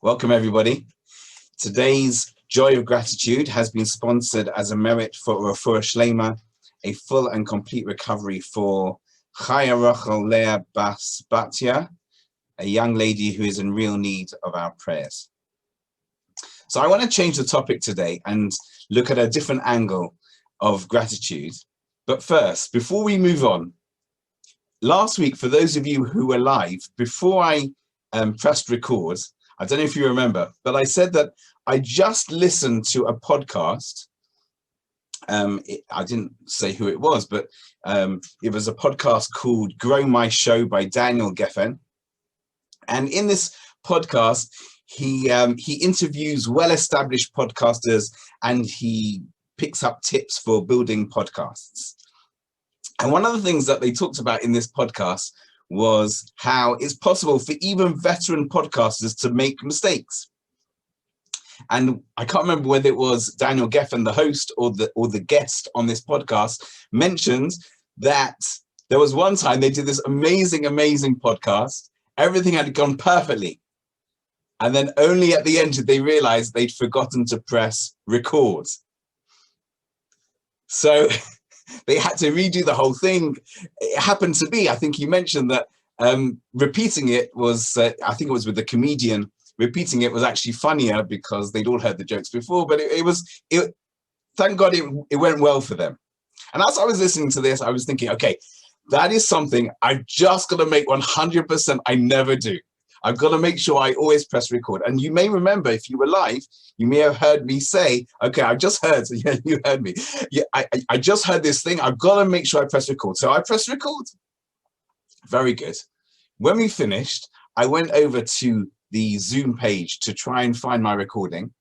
Welcome, everybody. Today's Joy of Gratitude has been sponsored as a merit for Refuah Shlema, a full and complete recovery for Chaya Rachel Leah Bas Batya, a young lady who is in real need of our prayers. So I want to change the topic today and look at a different angle of gratitude. But first, before we move on, last week, for those of you who were live, before I pressed record, I don't know if you remember, but I said that I just listened to a podcast. I didn't say who it was, but it was a podcast called Grow My Show by Daniel Geffen. And in this podcast, he interviews well-established podcasters and he picks up tips for building podcasts. And one of the things that they talked about in this podcast was how it's possible for even veteran podcasters to make mistakes. And I can't remember whether it was Daniel Geffen, the host, or the guest on this podcast, mentioned that there was one time they did this amazing podcast. Everything had gone perfectly. And then only at the end did they realize they'd forgotten to press record. So they had to redo the whole thing. It happened to be, I think you mentioned that repeating it was, I think it was with the comedian, repeating it was actually funnier because they'd all heard the jokes before, but thank God it went well for them. And as I was listening to this, I was thinking, okay, that is something I've just got to make 100% I never do. I've got to make sure I always press record. And you may remember, if you were live, you may have heard me say, okay, I just heard, yeah, you heard me. Yeah, I just heard this thing. I've got to make sure I press record. So I pressed record. Very good. When we finished, I went over to the Zoom page to try and find my recording.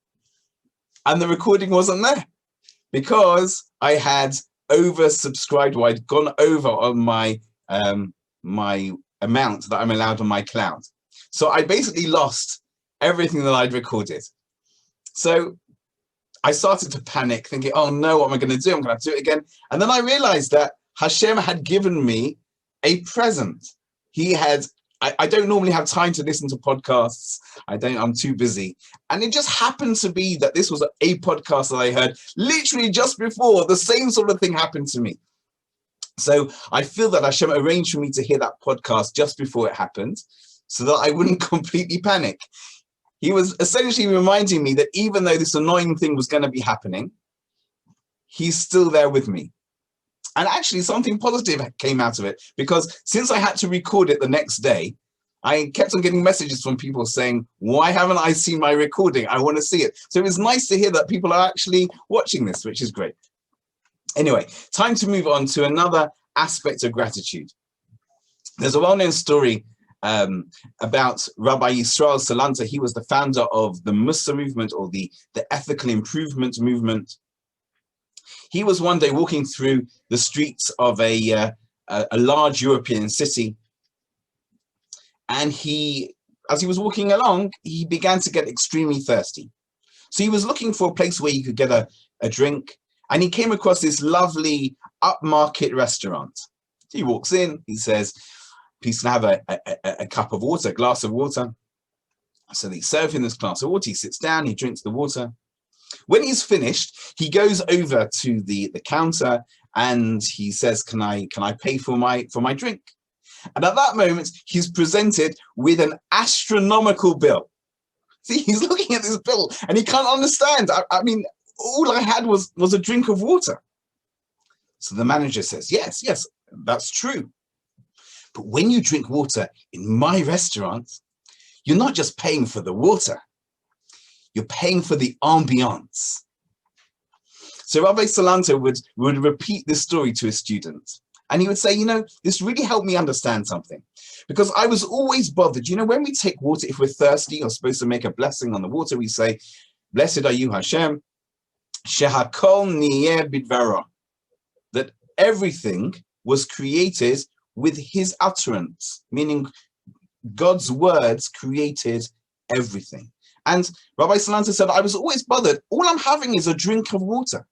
And the recording wasn't there because I had oversubscribed, or I'd gone over on my amount that I'm allowed on my cloud. So I basically lost everything that I'd recorded. So I started to panic, thinking, oh no, what am I going to do? I'm going to have to do it again. And then I realized that Hashem had given me a present. He had, I don't normally have time to listen to podcasts. I'm too busy. And it just happened to be that this was a podcast that I heard literally just before the same sort of thing happened to me. So I feel that Hashem arranged for me to hear that podcast just before it happened, so that I wouldn't completely panic. He was essentially reminding me that even though this annoying thing was going to be happening, he's still there with me. And actually something positive came out of it, because since I had to record it the next day, I kept on getting messages from people saying, why haven't I seen my recording? I want to see it. So it was nice to hear that people are actually watching this, which is great. Anyway, time to move on to another aspect of gratitude. There's a well-known story about Rabbi Yisrael Salanter. He was the founder of the Musa movement, or the ethical improvement movement. He was one day walking through the streets of a large European city, and as he was walking along, he began to get extremely thirsty. So he was looking for a place where he could get a drink, and he came across this lovely upmarket restaurant. So he walks in, he says, please can I have a cup of water, a glass of water. So they serve him this glass of water. He sits down, he drinks the water. When he's finished, he goes over to the counter and he says, can I pay for my drink? And at that moment, he's presented with an astronomical bill. See, he's looking at this bill and he can't understand. I mean, all I had was a drink of water. So the manager says, yes, that's true. But when you drink water in my restaurant, you're not just paying for the water, you're paying for the ambiance. So Rabbi Salanter would repeat this story to his students. And he would say, this really helped me understand something. Because I was always bothered, when we take water, if we're thirsty, you're supposed to make a blessing on the water. We say, blessed are you, Hashem, shehakol niyeh bidvaro, that everything was created with his utterance, meaning God's words created everything. And Rabbi Salanter said, I was always bothered. All I'm having is a drink of water.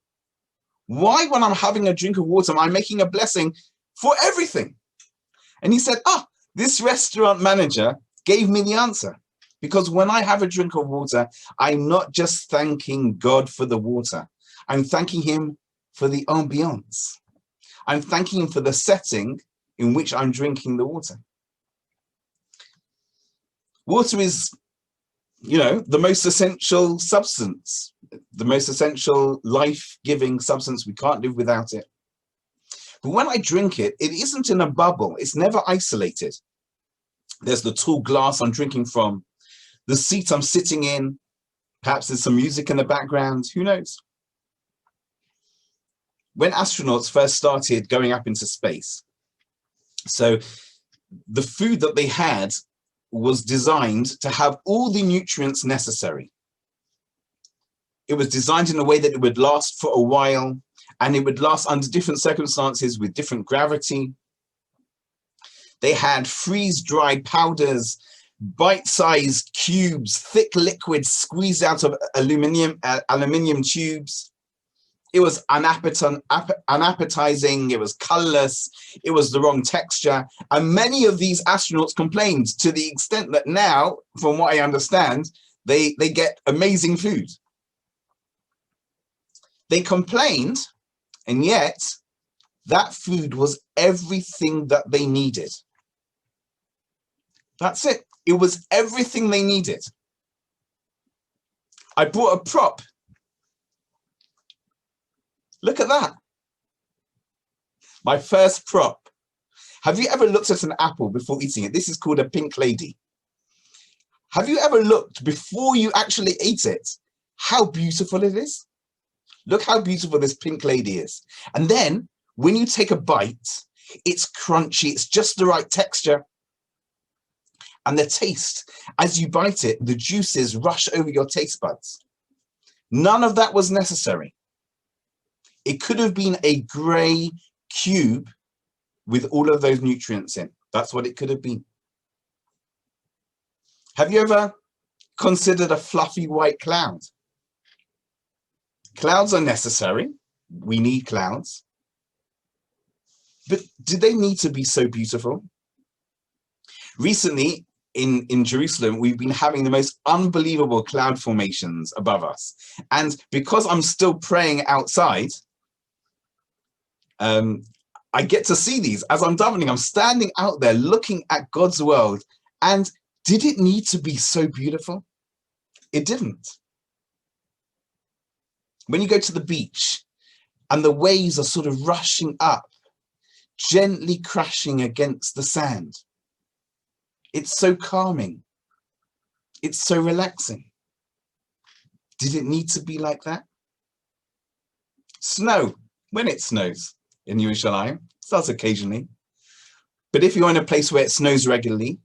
Why, when I'm having a drink of water, am I making a blessing for everything? And he said, this restaurant manager gave me the answer. Because when I have a drink of water, I'm not just thanking God for the water. I'm thanking him for the ambiance. I'm thanking him for the setting in which I'm drinking the water. Water is, the most essential substance, the most essential life-giving substance. We can't live without it. But when I drink it, it isn't in a bubble. It's never isolated. There's the tall glass I'm drinking from, the seat I'm sitting in. Perhaps there's some music in the background. Who knows? When astronauts first started going up into space, so the food that they had was designed to have all the nutrients necessary. It was designed in a way that it would last for a while, and it would last under different circumstances with different gravity. They had freeze-dried powders, bite-sized cubes, thick liquids squeezed out of aluminium tubes. It was unappetizing, it was colorless, it was the wrong texture. And many of these astronauts complained, to the extent that now, from what I understand, they get amazing food. They complained, and yet that food was everything that they needed. That's it. It was everything they needed. I brought a prop. Look at that. My first prop. Have you ever looked at an apple before eating it? This is called a pink lady. Have you ever looked before you actually ate it, how beautiful it is? Look how beautiful this pink lady is. And then when you take a bite, it's crunchy. It's just the right texture. And the taste, as you bite it, the juices rush over your taste buds. None of that was necessary. It could have been a gray cube with all of those nutrients in. That's what it could have been. Have you ever considered a fluffy white cloud? Clouds are necessary. We need clouds. But do they need to be so beautiful? Recently, in Jerusalem, we've been having the most unbelievable cloud formations above us. And because I'm still praying outside, I get to see these. As I'm davening, I'm standing out there looking at God's world. And did it need to be so beautiful? It didn't. When you go to the beach and the waves are sort of rushing up, gently crashing against the sand, it's so calming. It's so relaxing. Did it need to be like that? Snow, when it snows in Yerushalayim, it does occasionally. But if you're in a place where it snows regularly,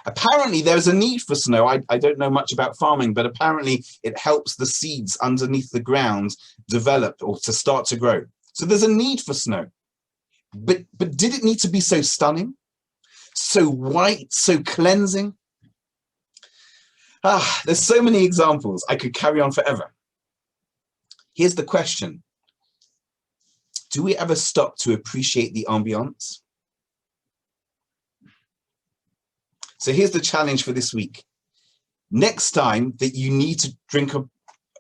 apparently there's a need for snow. I don't know much about farming, but apparently it helps the seeds underneath the ground develop or to start to grow. So there's a need for snow. But did it need to be so stunning? So white, so cleansing? There's so many examples. I could carry on forever. Here's the question. Do we ever stop to appreciate the ambiance? So here's the challenge for this week. Next time that you need to drink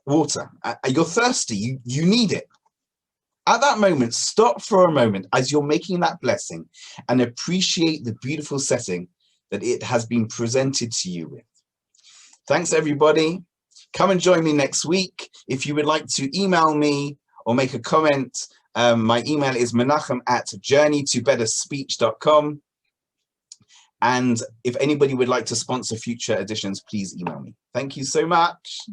water, you're thirsty, you need it. At that moment, stop for a moment as you're making that blessing and appreciate the beautiful setting that it has been presented to you with. Thanks, everybody. Come and join me next week. If you would like to email me or make a comment, my email is menachem@journeytobetterspeech.com. And if anybody would like to sponsor future editions, please email me. Thank you so much.